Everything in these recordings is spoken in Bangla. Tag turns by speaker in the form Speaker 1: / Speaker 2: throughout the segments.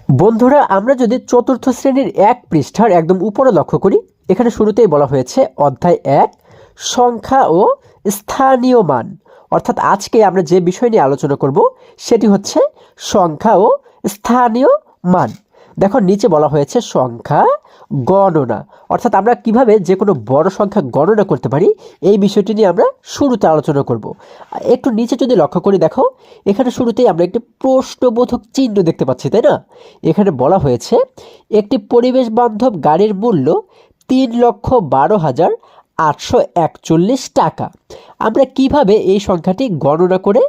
Speaker 1: বন্ধুরা, আমরা যদি চতুর্থ শ্রেণীর ১ পৃষ্ঠার একদম উপরে লক্ষ্য করি, এখানে শুরুতেই বলা হয়েছে অধ্যায় ১ সংখ্যা ও স্থানীয় মান। অর্থাৎ আজকে আমরা যে বিষয় নিয়ে আলোচনা করব সেটি হচ্ছে সংখ্যা ও স্থানীয় মান। দেখো নিচে বলা হয়েছে সংখ্যা গণনা, অর্থাৎ আমরা কিভাবে যে কোনো বড় সংখ্যা গণনা করতে পারি এই বিষয়টি নিয়ে আমরা শুরুতে আলোচনা করব। একটু নিচে যদি লক্ষ্য করি, দেখো এখানে শুরুতেই আমরা একটি প্রশ্নবোধক চিহ্ন দেখতে পাচ্ছি, তাই না? এখানে বলা হয়েছে একটি পরিবেশ বান্ধব গাড়ির মূল্য ৩,১২,৮৪১ টাকা। আমরা কিভাবে এই সংখ্যাটি গণনা করে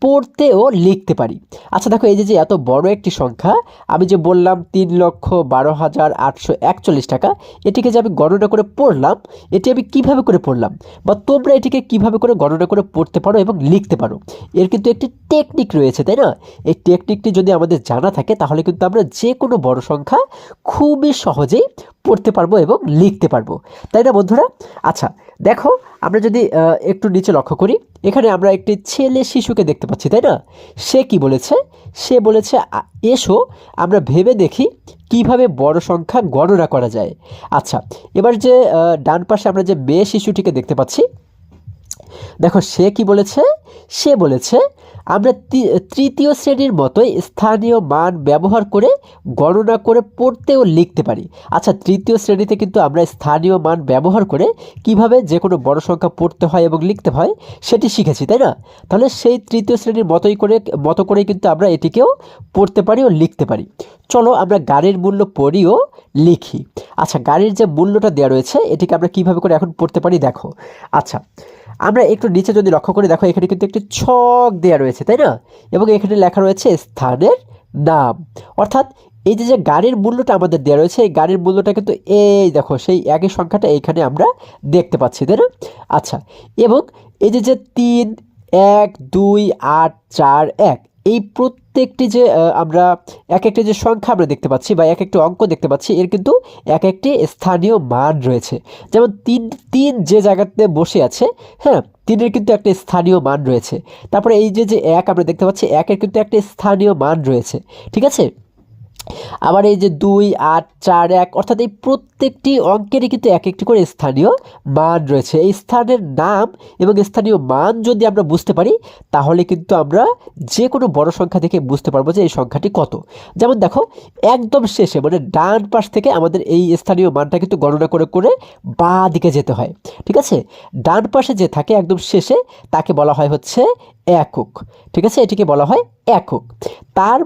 Speaker 1: পড়তে ও লিখতে পারি? আচ্ছা দেখো, এই যে এত বড় একটি সংখ্যা আমি যে বললাম ৩,১২,৮৪১ টাকা, এটিকে যে আমি গণনা করে পড়লাম, এটি আমি কিভাবে করে পড়লাম, বা তোমরা এটিকে কিভাবে করে গণনা করে পড়তে পারো এবং লিখতে পারো, এর কিন্তু একটি টেকনিক রয়েছে, তাই না? এই টেকনিকটি যদি আমাদের জানা থাকে তাহলে কিন্তু আমরা যে কোনো বড় সংখ্যা খুবই সহজেই পড়তে পারবো এবং লিখতে পারবো, তাই না বন্ধুরা? আচ্ছা দেখো, আমরা যদি একটু নিচে লক্ষ্য করি, এখানে আমরা একটি ছেলে শিশুকে দেখতে পাচ্ছি, তাই না? সে কি বলেছে? সে বলেছে এসো আমরা ভেবে দেখি কিভাবে বড় সংখ্যা গণনা করা যায়। আচ্ছা, এবার যে ডান পাশে আমরা যে মেয়ে শিশুটিকে দেখতে পাচ্ছি, দেখো সে কি বলেছে? সে বলেছে আমরা তৃতীয় শ্রেণীর মতোই স্থানীয় মান ব্যবহার করে গণনা করে পড়তে ও লিখতে পারি। আচ্ছা, তৃতীয় শ্রেণীতে কিন্তু আমরা স্থানীয় মান ব্যবহার করে কিভাবে যে কোনো বড় সংখ্যা পড়তে হয় এবং লিখতে হয় সেটি শিখেছি, তাই না? তাহলে সেই তৃতীয় শ্রেণীর মতো করেই কিন্তু আমরা এটিকেও পড়তে পারি ও লিখতে পারি। চলো আমরা গাড়ির মূল্য পড়ি ও লিখি। আচ্ছা, গাড়ির যে মূল্যটা দেওয়া রয়েছে এটিকে আমরা কিভাবে করে এখন পড়তে পারি দেখো। আচ্ছা, আমরা একটু নিচে যদি লক্ষ্য করি, দেখো এখানে কিন্তু একটি ছক দেওয়া রয়েছে, তাই না? এবং এখানে লেখা রয়েছে স্থানের নাম। অর্থাৎ এই যে গাড়ির মূল্যটা আমাদের দেওয়া রয়েছে, এই গাড়ির মূল্যটা কিন্তু এই দেখো সেই একই সংখ্যাটা এইখানে আমরা দেখতে পাচ্ছি, তাই না? আচ্ছা, এবং এই যে ৩, ১, ২, ৮, ৪, ১, এই প্রত্যেকটি যে আমরা এক একটি যে সংখ্যা আমরা দেখতে পাচ্ছি বা এক একটি অঙ্ক দেখতে পাচ্ছি, এর কিন্তু এক একটি স্থানীয় মান রয়েছে। যেমন তিন তিন যে জায়গাতে বসে আছে, হ্যাঁ, তিনের কিন্তু একটা স্থানীয় মান রয়েছে। তারপরে এই যে এক আমরা দেখতে পাচ্ছি, একের কিন্তু একটা স্থানীয় মান রয়েছে, ঠিক আছে? আবার এই যে ২, ৮, ৪, ১, অর্থাৎ এই প্রত্যেকটি অঙ্কেরই কিন্তু এক একটি করে স্থানীয় মান রয়েছে। এই স্থানের নাম এবং স্থানীয় মান যদি আমরা বুঝতে পারি তাহলে কিন্তু আমরা যে কোনো বড় সংখ্যা থেকে বুঝতে পারবো যে এই সংখ্যাটি কত। যেমন দেখো একদম শেষে মানে ডান পাশ থেকে আমাদের এই স্থানীয় মানটা কিন্তু গণনা করে করে বাঁ দিকে যেতে হয়, ঠিক আছে? ডান পাশে যে থাকে একদম শেষে তাকে বলা হয় হচ্ছে একক, ঠিক আছে? এটিকে বলা হয় একক। তার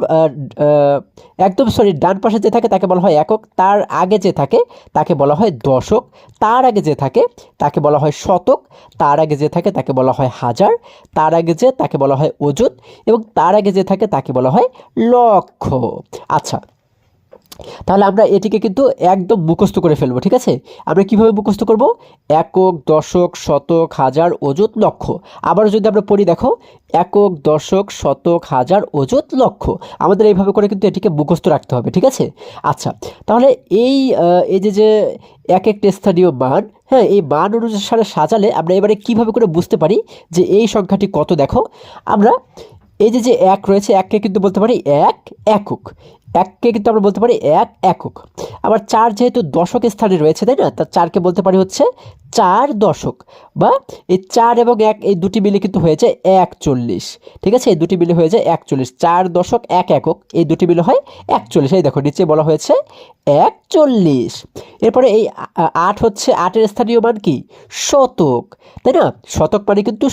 Speaker 1: একদম ডান পাশে যে থাকে তাকে বলা হয় একক, তার আগে যে থাকে তাকে বলা হয় দশক, তার আগে যে থাকে তাকে বলা হয় শতক, তার আগে যে থাকে তাকে বলা হয় হাজার, তার আগে যে তাকে বলা হয় অযুত, এবং তার আগে যে থাকে তাকে বলা হয় লক্ষ। আচ্ছা, তাহলে আমরা এটিকে কিন্তু একদম মুখস্থ করে ফেলবো, ঠিক আছে? আমরা কিভাবে মুখস্থ করব? একক, দশক, শতক, হাজার, অযুত, লক্ষ। আবার যদি আমরা পড়ি, দেখো একক, দশক, শতক, হাজার, অযুত, লক্ষ। আমাদের এইভাবে করে কিন্তু এটিকে মুখস্থ রাখতে হবে, ঠিক আছে? আচ্ছা, তাহলে এই যে এক একটা স্থানীয় মান, হ্যাঁ, এই মান অনুসারে সাজালে আমরা এবারে কিভাবে করে বুঝতে পারি যে এই সংখ্যাটি কত? দেখো আমরা এই যে এক রয়েছে, এককে কিন্তু বলতে পারি এক একক, এককে কিন্তু আমরা বলতে পারি এক একক। আবার চার যেহেতু দশক স্থানে রয়েছে, তাই না? তার চারকে বলতে পারি হচ্ছে চার দশক, বা এই চার এবং এক এই দুটি মিলে কিন্তু হয়ে যায় ৪১, ঠিক আছে? এই দুটি মিলে হয়ে যায় ৪১। চার দশক এক একক এই দুটি মিলে হয় ৪১। এই দেখো নিচে বলা হয়েছে ৪১। এরপরে এই আট হচ্ছে, আটের স্থানীয় মান কি? শতক, তাই না? শতক মানে কিন্তু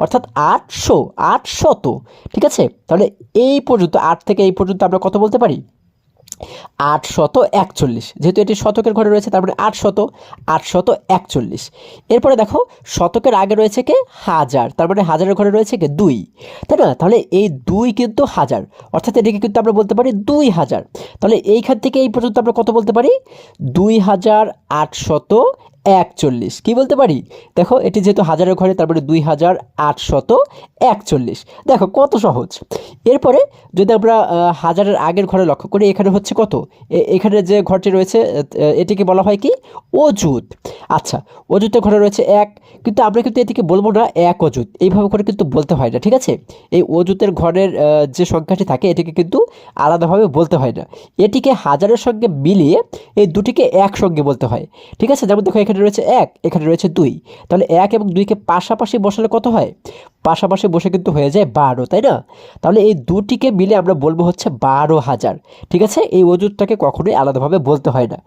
Speaker 1: অর্থাৎ ৮০০, ৮শত, ঠিক আছে? তাহলে এই পর্যন্ত ৮ থেকে এই পর্যন্ত আমরা কত বলতে পারি? ৮৪১। যেহেতু এটি শতকের ঘরে রয়েছে তার মানে ৮৪১। এরপরে দেখো শতকের আগে রয়েছে কে? হাজার, তার মানে হাজারের ঘরে রয়েছে কে? ২, তাই না? তাহলে এই ২ কিন্তু হাজার, অর্থাৎ এটিকে কিন্তু আমরা বলতে পারি ২০০০। তাহলে এইখান থেকে এই পর্যন্ত আমরা কত বলতে পারি? ২৮০১ 41 কি বলতে পারি? দেখো এটি যেহেতু হাজারের ঘরে, তার মানে 2841। দেখো কত সহজ। এরপরে যদি আমরা হাজারের আগের ঘরে লক্ষ্য করি, এখানে হচ্ছে কত, এখানে যে ঘরটি রয়েছে এটিকে বলা হয় কি অযুত। আচ্ছা, অযুতের ঘরে রয়েছে 1, কিন্তু আমরা কিন্তু এটিকে বলবো না 1 অযুত, এইভাবে করে কিন্তু বলতে হয় না, ঠিক আছে? এই অযুতের ঘরের যে সংখ্যাটি থাকে এটিকে কিন্তু আলাদাভাবে বলতে হয় না, এটিকে হাজারের সঙ্গে মিলিয়ে এই দুটিকে একসঙ্গে বলতে হয়, ঠিক আছে? যেমন দেখো এখানে রয়েছে 1, এখানে রয়েছে 2, তাহলে 1 এবং 2কে পাশাপাশি বসালে কত হয়? পাশাপাশি বসে কিন্তু হয়ে যায় 12, তাই না? তাহলে এই দুটিকে মিলে আমরা বলবো হচ্ছে 12,000, ঠিক আছে? এই অযুতটাকে কখনোই আলাদাভাবে বলতে হয় না,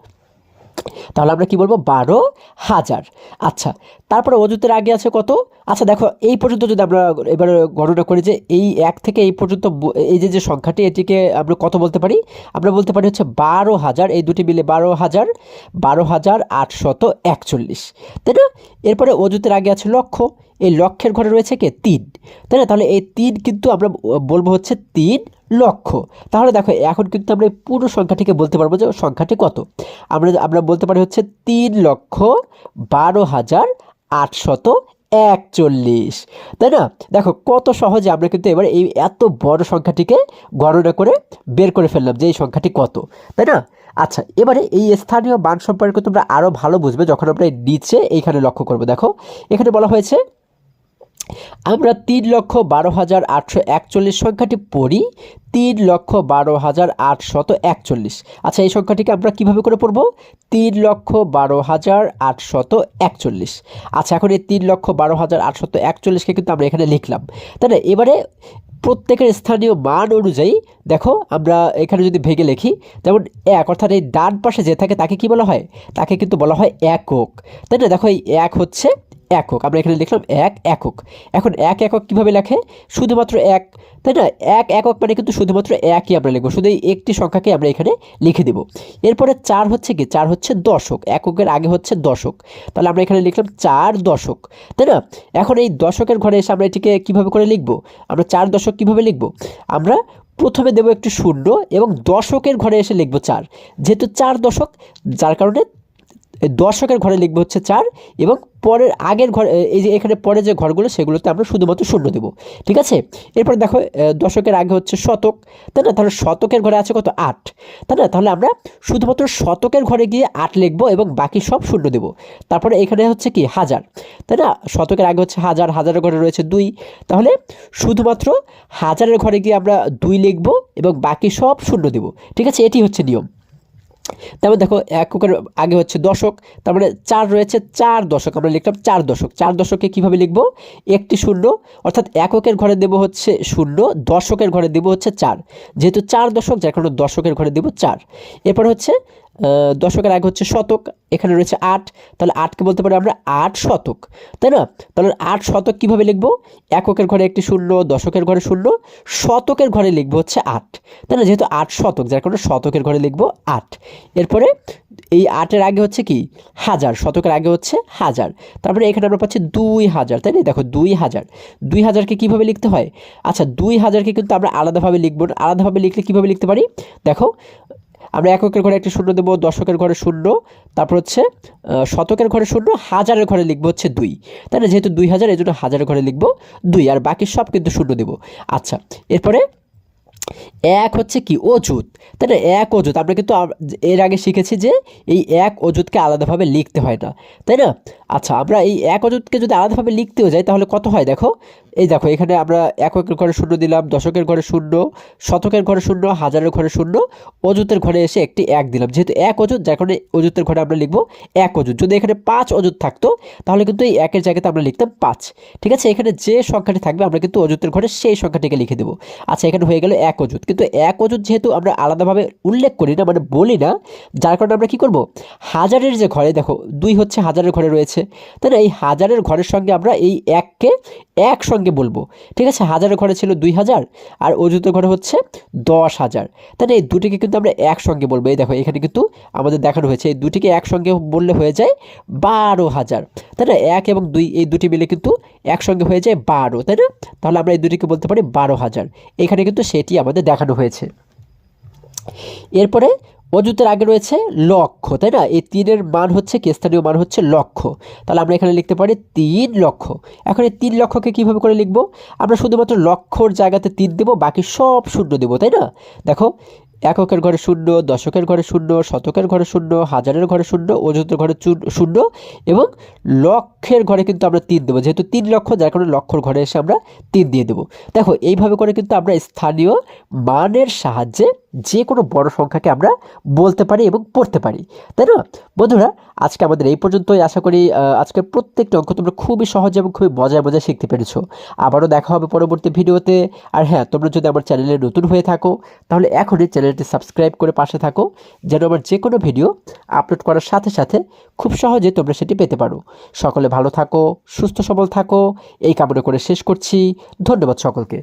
Speaker 1: তাহলে আমরা কি বলবো 12,000। আচ্ছা, তারপরে অযুতের আগে আছে কত? আচ্ছা দেখো এই পর্যন্ত যদি আমরা এবার গণনা করি যে এই 1 থেকে এই পর্যন্ত এই যে সংখ্যাটি, এটিকে আমরা কত বলতে পারি? আমরা বলতে পারি হচ্ছে 12,000, এই দুটি মিলে 12,000, 12,841, তাই না? এরপরে অযুতের আগে আছে লক্ষ, এই লক্ষের ঘরে রয়েছে কে 3, তাই না? তাহলে এই 3 কিন্তু আমরা বলবো হচ্ছে 3 লক্ষ। তাহলে দেখো এখন কিন্তু আমরা এই পুরো সংখ্যাটিকে বলতে পারবো যে সংখ্যাটি কত। আমরা বলতে পারি হচ্ছে 3,12,841, তাই না? দেখো কত সহজে আমরা কিন্তু এবার এই এত বড় সংখ্যাটিকে গণনা করে বের করে ফেললাম যে এই সংখ্যাটি কত, তাই না? আচ্ছা, এবারে এই স্থানীয় মান সম্পর্কে তোমরা আরও ভালো বুঝবে যখন আমরা এই নিচে এইখানে লক্ষ্য করবো। দেখো এখানে বলা হয়েছে আমরা 3,12,841 সংখ্যাটি পড়ি, 3,12,841। আচ্ছা, এই সংখ্যাটিকে আমরা কিভাবে করে পড়বো? 3,12,841। আচ্ছা, এখন এই 3,12,841কে কিন্তু আমরা এখানে লিখলাম, তাই না? এবারে প্রত্যেকের স্থানীয় মান অনুযায়ী দেখো আমরা এখানে যদি ভেঙে লিখি, যেমন 1, অর্থাৎ এই ডান পাশে যে থাকে তাকে কি বলা হয়? তাকে কিন্তু বলা হয় একক, তাই না? দেখো এই 1 হচ্ছে একক, আমরা এখানে লিখলাম 1 একক। এখন 1 একক কীভাবে লেখে? শুধুমাত্র 1, তাই না? 1 একক মানে কিন্তু শুধুমাত্র 1ই আমরা লিখবো, শুধু এই একটি সংখ্যাকে আমরা এখানে লিখে দেব। এরপরে 4 হচ্ছে কি? 4 হচ্ছে দশক, এককের আগে হচ্ছে দশক, তাহলে আমরা এখানে লিখলাম 4 দশক, তাই না? এখন এই দশকের ঘরে এসে আমরা এটিকে কীভাবে করে লিখবো? আমরা 4 দশক কীভাবে লিখবো? আমরা প্রথমে দেবো একটি শূন্য এবং দশকের ঘরে এসে লিখবো 4, যেহেতু 4 দশক, যার কারণে দশকের ঘরে লিখবো হচ্ছে 4, এবং পরের আগের ঘর এই যে এখানে পরে যে ঘরগুলো সেগুলোতে আমরা শুধুমাত্র শূন্য দেবো, ঠিক আছে? এরপরে দেখো দশকের আগে হচ্ছে শতক, তাই না? তাহলে শতকের ঘরে আছে কত? 8, তাই না? তাহলে আমরা শুধুমাত্র শতকের ঘরে গিয়ে 8 লিখবো এবং বাকি সব শূন্য দেবো। তারপরে এখানে হচ্ছে কি হাজার, তাই না? শতকের আগে হচ্ছে হাজার, হাজারের ঘরে রয়েছে 2, তাহলে শুধুমাত্র হাজারের ঘরে গিয়ে আমরা 2 লিখবো এবং বাকি সব শূন্য দেবো, ঠিক আছে? এটি হচ্ছে নিয়ম। তারপর দেখো এককের আগে হচ্ছে দশক, তার মানে 4 রয়েছে, 4 দশক, আমরা লিখলাম 4 দশক। 4 দশককে কীভাবে লিখবো? একটি শূন্য, অর্থাৎ এককের ঘরে দেবো হচ্ছে শূন্য, দশকের ঘরে দেবো হচ্ছে 4, যেহেতু 4 দশক যার কারণে দশকের ঘরে দেবো 4। এরপর হচ্ছে দশকের আগে হচ্ছে শতক, এখানে রয়েছে 8, তাহলে 8কে বলতে পারি আমরা 8 শতক, তাই না? তাহলে 8 শতক কীভাবে লিখবো? এককের ঘরে একটি শূন্য, দশকের ঘরে শূন্য, শতকের ঘরে লিখবো হচ্ছে 8, তাই না? যেহেতু 8 শতক যার কারণে শতকের ঘরে লিখবো 8। এরপরে এই 8-এর আগে হচ্ছে কি হাজার, শতকের আগে হচ্ছে হাজার, তারপরে এখানে আমরা পাচ্ছি 2000, তাই না? দেখো 2000, 2000কে কীভাবে লিখতে হয়? আচ্ছা, 2000কে কিন্তু আমরা আলাদাভাবে লিখবো না, আলাদাভাবে লিখলে কীভাবে লিখতে পারি? দেখো আমরা এককের ঘরে একটি শূন্য দেবো, দশকের ঘরে শূন্য, তারপর হচ্ছে শতকের ঘরে শূন্য, হাজারের ঘরে লিখবো হচ্ছে 2, তাই না? যেহেতু 2000 এই জন্য হাজারের ঘরে লিখবো 2, আর বাকি সব কিন্তু শূন্য দেবো। আচ্ছা, এরপরে 1 হচ্ছে কি অযুত, তাই না? 1 অযুত আমরা কিন্তু এর আগে শিখেছি যে এই 1 অযুতকে আলাদাভাবে লিখতে হয় না, তাই না? আচ্ছা, আমরা এই 1 অযুতকে যদি আলাদাভাবে লিখতেও যাই তাহলে কত হয়? দেখো এই দেখো এখানে আমরা এককের ঘরে শূন্য দিলাম, দশকের ঘরে শূন্য, শতকের ঘরে শূন্য, হাজারের ঘরে শূন্য, অযুতের ঘরে এসে একটি 1 দিলাম, যেহেতু 1 অযুত যার কারণে অযুতের ঘরে আমরা লিখবো 1 অযুত। যদি এখানে 5 অযুত থাকতো তাহলে কিন্তু এই 1-এর জায়গাতে আমরা লিখতাম 5, ঠিক আছে? এখানে যে সংখ্যাটি থাকবে আমরা কিন্তু অযুতের ঘরে সেই সংখ্যাটিকে লিখে দেবো। আচ্ছা, এখানে হয়ে গেল 1 অযুত, কিন্তু 1 অযুত যেহেতু আমরা আলাদাভাবে উল্লেখ করি না, মানে বলি না, যার কারণে আমরা কি করব? হাজারের যে ঘরে দেখো 2 হচ্ছে হাজারের ঘরে রয়েছে, তাই না? এই হাজারের ঘরের সঙ্গে আমরা এই 1কে একসঙ্গে বলবো, ঠিক আছে? হাজারের ঘরে ছিল 2000 আর অযুতের ঘরে হচ্ছে 10,000, তাই না? এই দুটিকে কিন্তু আমরা একসঙ্গে বলবো। এই দেখো এখানে কিন্তু আমাদের দেখানো হয়েছে এই দুটিকে একসঙ্গে বললে হয়ে যায় 12,000, তাই না? 1 এবং 2 এই দুটি মিলে কিন্তু একসঙ্গে হয়ে যায় 12, তাই না? তাহলে আমরা এই দুটিকে বলতে পারি 12,000। এখানে কিন্তু সেটি আমাদের দেখানো হয়েছে। এরপরে অযুতের আগে রয়েছে লক্ষ, তাই না? এই 3-এর মান হচ্ছে কি, স্থানীয় মান হচ্ছে লক্ষ। তাহলে আমরা এখানে লিখতে পারি 3 লক্ষ। এখন এই 3 লক্ষকে কীভাবে করে লিখব? আমরা শুধুমাত্র লক্ষর জায়গাতে 3 দেবো, বাকি সব শূন্য দেবো, তাই না? দেখো, এককের ঘরে শূন্য, দশকের ঘরে শূন্য, শতকের ঘরে শূন্য, হাজারের ঘরে শূন্য, অযুতের ঘরে শূন্য এবং লক্ষের ঘরে কিন্তু আমরা 3 দেবো, যেহেতু 3 লক্ষ, যার কারণে লক্ষর ঘরে এসে আমরা 3 দিয়ে দেবো। দেখো, এইভাবে করে কিন্তু আমরা স্থানীয় মানের সাহায্যে যে কোনো বড় সংখ্যাকে আমরা বলতে পারি এবং পড়তে পারি, তাই না? বন্ধুরা, আজকে আমাদের এই পর্যন্তই। আশা করি আজকের প্রত্যেকটি অঙ্ক তোমরা খুবই সহজে এবং খুবই মজায় মজায় শিখতে পেরেছো। আবারও দেখা হবে পরবর্তী ভিডিওতে। আর হ্যাঁ, তোমরা যদি আমার চ্যানেলে নতুন হয়ে থাকো তাহলে এখনই চ্যানেলটি সাবস্ক্রাইব করে পাশে থাকো, যেন আমার যে কোনো ভিডিও আপলোড করার সাথে সাথে খুব সহজে তোমরা সেটি পেতে পারো। সকলে ভালো থাকো, সুস্থ সবল থাকো, এই কামনা করে শেষ করছি। ধন্যবাদ সকলকে।